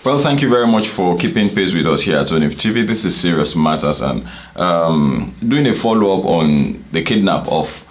Well, thank you very much for keeping pace with us here at ONIF TV. This is Serious Matters, and doing a follow-up on the kidnap of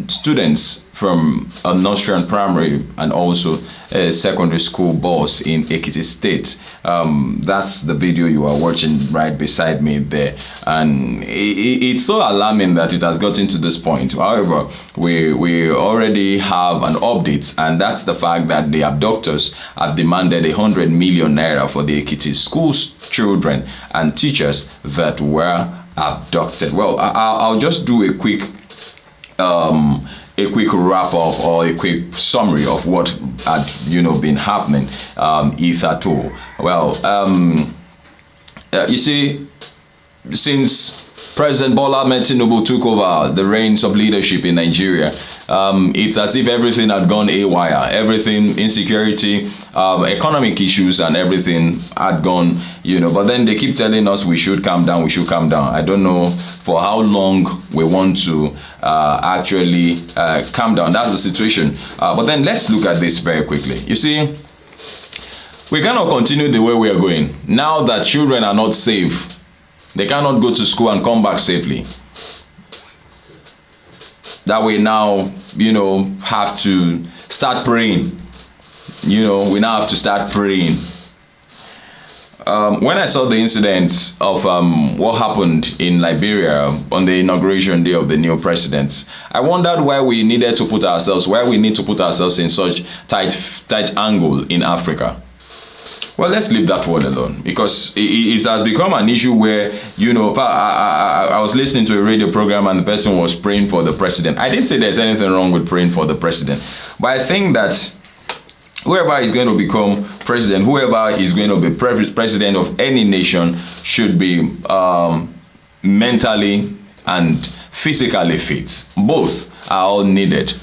students from a nursery and primary and also a secondary school bus in Ekiti State. That's the video you are watching right beside me there, and it's so alarming that it has gotten to this point. However, we already have an update, and that's the fact that the abductors have demanded 100 million naira for the Ekiti schools children and teachers that were abducted. Well, I'll just do a quick wrap up or a quick summary of what had been happening, if at all. Well, you see, since President Bola Ahmed Tinubu took over the reins of leadership in Nigeria, it's as if everything had gone haywire. Everything, insecurity, economic issues and everything had gone, but then they keep telling us we should calm down, we should calm down. I don't know for how long we want to actually calm down. That's the situation. But then let's look at this very quickly. You see, we cannot continue the way we are going. Now that children are not safe, they cannot go to school and come back safely. That we now, have to start praying. We now have to start praying. When I saw the incident of what happened in Liberia on the inauguration day of the new president, I wondered why we need to put ourselves in such tight angle in Africa. Well, let's leave that one alone, because it has become an issue where, I was listening to a radio program and the person was praying for the president. I didn't say there's anything wrong with praying for the president, but I think that whoever is going to become president, whoever is going to be president of any nation should be mentally and physically fit. Both are all needed.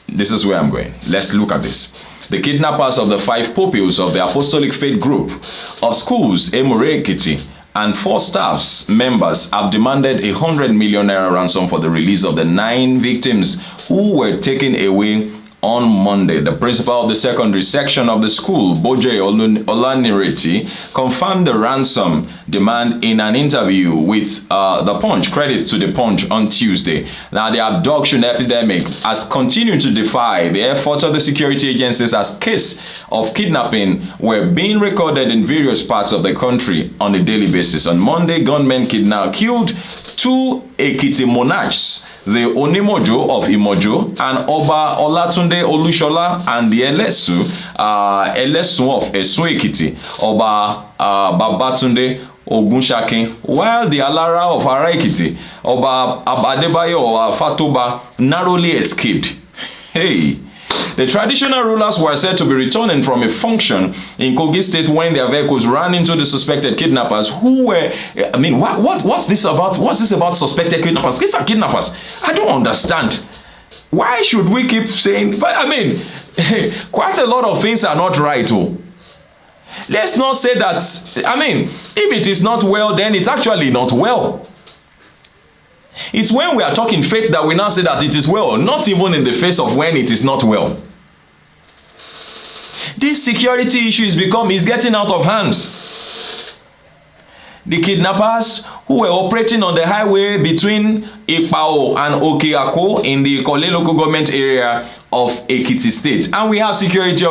This is where I'm going. Let's look at this. The kidnappers of the 5 pupils of the Apostolic faith group of schools, Emure Ekiti, and 4 staffs members have demanded 100 million naira ransom for the release of the 9 victims who were taken away on Monday. The principal of the secondary section of the school, Boje Olanireti, confirmed the ransom demand in an interview with The Punch. Credit to The Punch on Tuesday. Now, the abduction epidemic has continued to defy the efforts of the security agencies as cases of kidnapping were being recorded in various parts of the country on a daily basis. On Monday, gunmen killed 2 Ekiti monarchs, the Onimojo of Imojo and Oba Olatunde Olushola, and the Elesu of Esun Ekiti, Oba Babatunde Ogunshakin, while the Alara of Ara Ekiti, Oba Abadebayo Fatoba, narrowly escaped. Hey! The traditional rulers were said to be returning from a function in Kogi State when their vehicles ran into the suspected kidnappers who were, what's this about? What's this about suspected kidnappers? These are kidnappers. I don't understand. Why should we keep saying, but quite a lot of things are not right. Let's not say that, if it is not well, then it's actually not well. It's when we are talking faith that we now say that it is well, not even in the face of when it is not well. This security issue is getting out of hands. The kidnappers who were operating on the highway between Ipao and Okeako in the Ikole local government area of Ekiti State, and we have security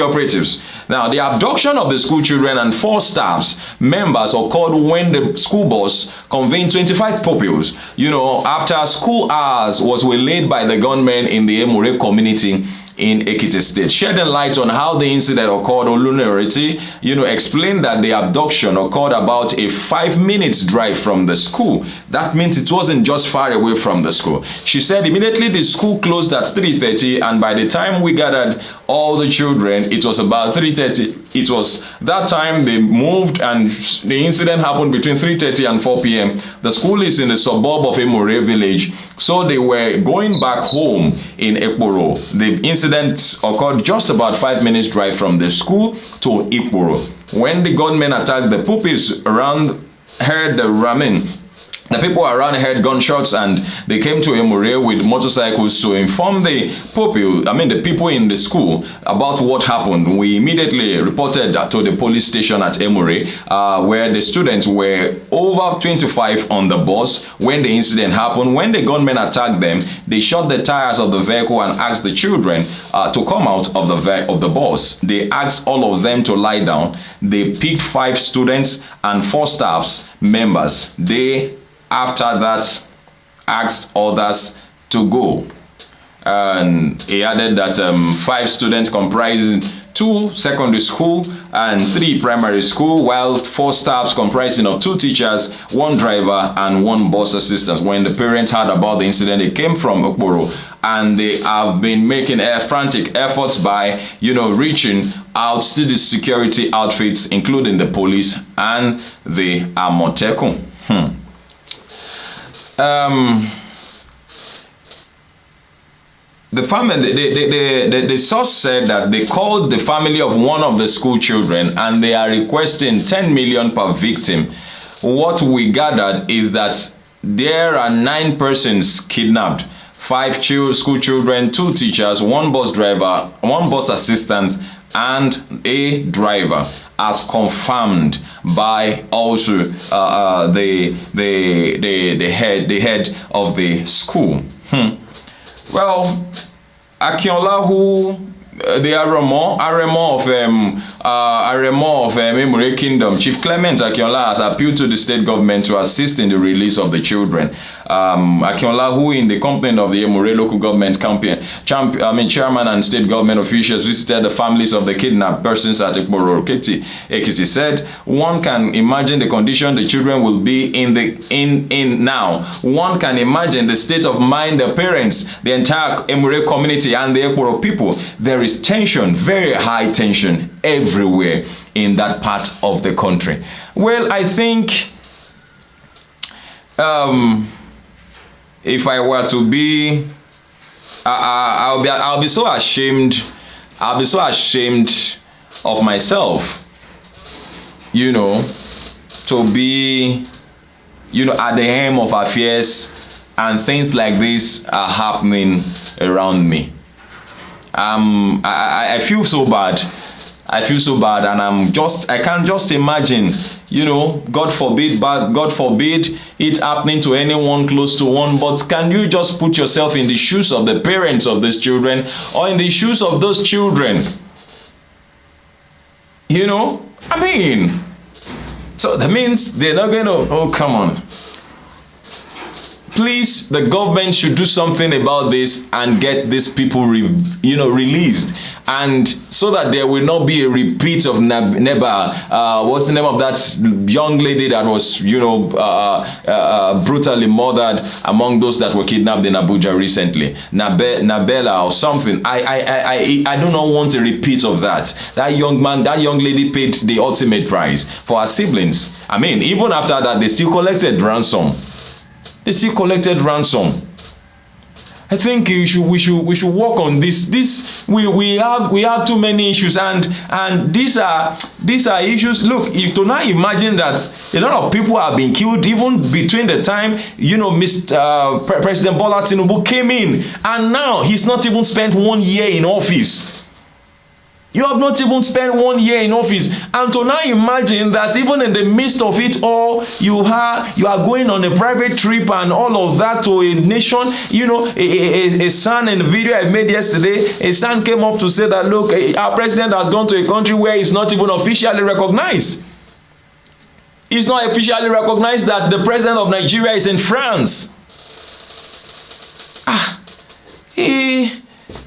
operatives. Now, the abduction of the school children and 4 staffs members occurred when the school bus conveyed 25 pupils, after school hours was waylaid by the gunmen in the Emure community in Ekiti State. Shedding light on how the incident occurred, Olanireti, explained that the abduction occurred about a 5-minute drive from the school. That means it wasn't just far away from the school. She said immediately the school closed at 3:30, and by the time we gathered all the children, it was about 3:30. It was that time they moved, and the incident happened between 3:30 and 4 p.m. The school is in the suburb of Emure village, so they were going back home in Ekporo. The incident occurred just about 5 minutes drive from the school to Ekporo. When the gunmen attacked the pupils heard the ramming, The people around heard gunshots and they came to Emure with motorcycles to inform the the people in the school about what happened. We immediately reported to the police station at Emure, where the students were over 25 on the bus when the incident happened. When the gunmen attacked them, they shot the tires of the vehicle and asked the children to come out of the bus. They asked all of them to lie down. They picked 5 students and 4 staffs members. They after that asked others to go, and he added that 5 students comprising 2 secondary school and 3 primary school, while 4 staffs comprising of 2 teachers, 1 driver and 1 bus assistant. When the parents heard about the incident, they came from Okporo, and they have been making frantic efforts by reaching out to the security outfits, including the police and the Amotekun. The family, the source said that they called the family of one of the school children and they are requesting 10 million per victim. What we gathered is that there are 9 persons kidnapped, 5 school children, 2 teachers, 1 bus driver, 1 bus assistant, and a driver, as confirmed by also the head of the school. Well, Akinola, who the Aremo of Emure Kingdom, Chief Clement Akinola, has appealed to the state government to assist in the release of the children. Akinola, who in the complaint of the Emure local government chairman and state government officials visited the families of the kidnapped persons at Emure Ekiti, said one can imagine the condition the children will be in now. One can imagine the state of mind the parents, the entire Emure community and the Ekporo people. There is tension, very high tension everywhere in that part of the country. Well, I think if I were to be, I'll be so ashamed. I'll be so ashamed of myself, to be, at the helm of affairs and things like this are happening around me. I feel so bad. I feel so bad, and I can't just imagine, God forbid it happening to anyone close to one. But can you just put yourself in the shoes of the parents of these children, or in the shoes of those children? So that means they're not going to, oh, come on. Please, the government should do something about this and get these people, released, and so that there will not be a repeat of Neba. What's the name of that young lady that was, brutally murdered among those that were kidnapped in Abuja recently? Nabela or something. I do not want a repeat of that. That young lady paid the ultimate price for her siblings. Even after that, they still collected ransom. I think we should work on this. We have too many issues, and these are issues. Look, if to now imagine that a lot of people have been killed even between the time Mr. President Bola Tinubu came in, and now he's not even spent 1 year in office. You have not even spent 1 year in office, and to now imagine that even in the midst of it all, you are going on a private trip and all of that to a nation. A son, in the video I made yesterday, a son came up to say that, look, our president has gone to a country where he's not even officially recognized. It's not officially recognized that the president of Nigeria is in France.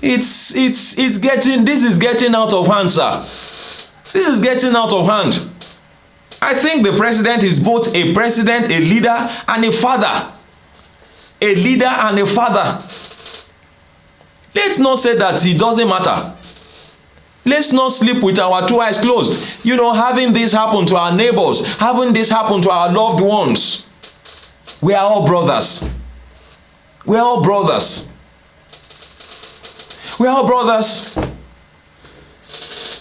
This is getting out of hand, sir. This is getting out of hand. I think the president is both a president, a leader, and a father. A leader and a father. Let's not say that it doesn't matter. Let's not sleep with our 2 eyes closed. Having this happen to our neighbors, having this happen to our loved ones. We are all brothers. We are all brothers. We are all brothers.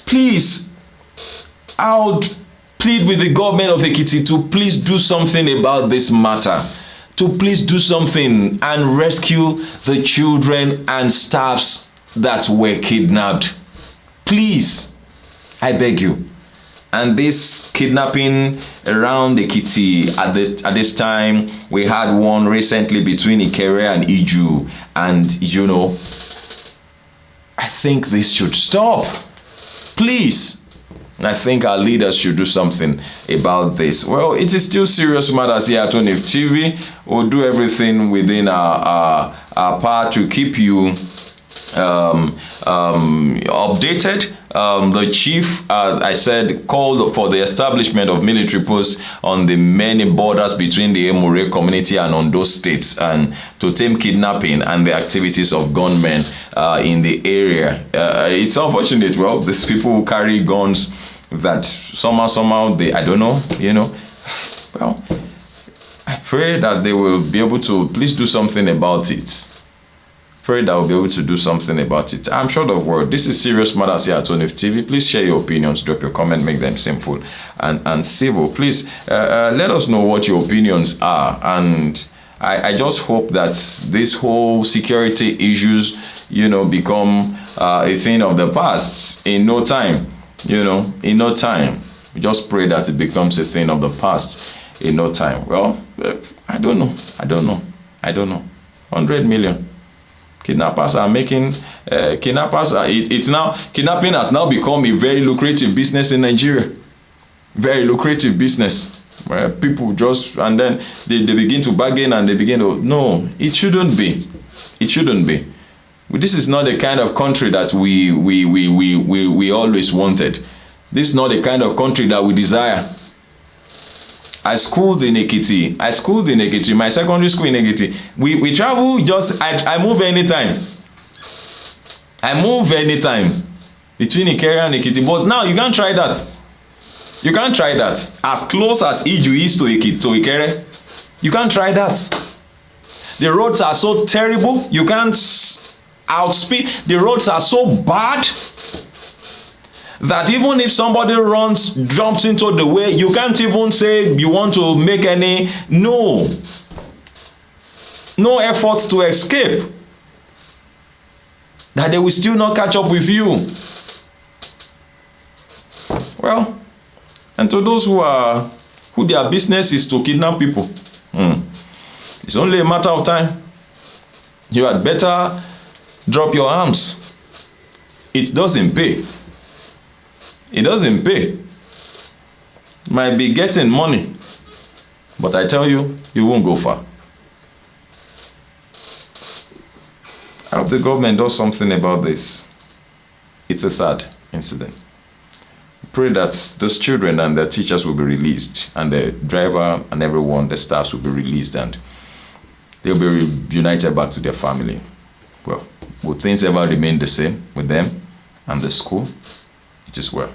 Please, I would plead with the government of Ekiti to please do something about this matter. to please do something and rescue the children and staffs that were kidnapped. Please, I beg you. And this kidnapping around Ekiti, at this time, we had one recently between Ikere and Iju. And, you know, I think this should stop. Please. And I think our leaders should do something about this. Well, it is still serious matters here at ONIF TV. We'll do everything within our power to keep you updated. The chief, I said, called for the establishment of military posts on the many borders between the Emure community and Ondo states, and to tame kidnapping and the activities of gunmen in the area. It's unfortunate. Well, these people who carry guns that somehow they, I don't know, you know. Well, I pray that they will be able to please do something about it. Pray that we'll be able to do something about it. I'm short of word. This is serious matters here at ONIF TV. Please share your opinions, drop your comment, make them simple and civil. Please let us know what your opinions are. And I just hope that this whole security issues, you know, become a thing of the past in no time. You know, in no time. We just pray that it becomes a thing of the past in no time. Well, I don't know. 100 million. Kidnappers are making kidnapping has now become a very lucrative business in Nigeria. Very lucrative business where people just, and then they begin to bargain and they begin to, no, it shouldn't be. It shouldn't be. This is not the kind of country that we always wanted. This is not the kind of country that we desire. I schooled in Ekiti. My secondary school in Ekiti. We travel just, I move anytime. Between Ikere and Ekiti. But now you can't try that. You can't try that. As close as Iju is to Ikere, you can't try that. The roads are so terrible. You can't outspeed. The roads are so bad that even if somebody jumps into the way, you can't even say you want to make any, no efforts to escape, that they will still not catch up with you. Well, and to those who their business is to kidnap people, it's only a matter of time. You had better drop your arms. It doesn't pay. It doesn't pay. Might be getting money, but I tell you, you won't go far. I hope the government does something about this. It's a sad incident. Pray that those children and their teachers will be released, and the driver and everyone, the staffs will be released, and they'll be reunited back to their family. Well, will things ever remain the same with them and the school? It is well.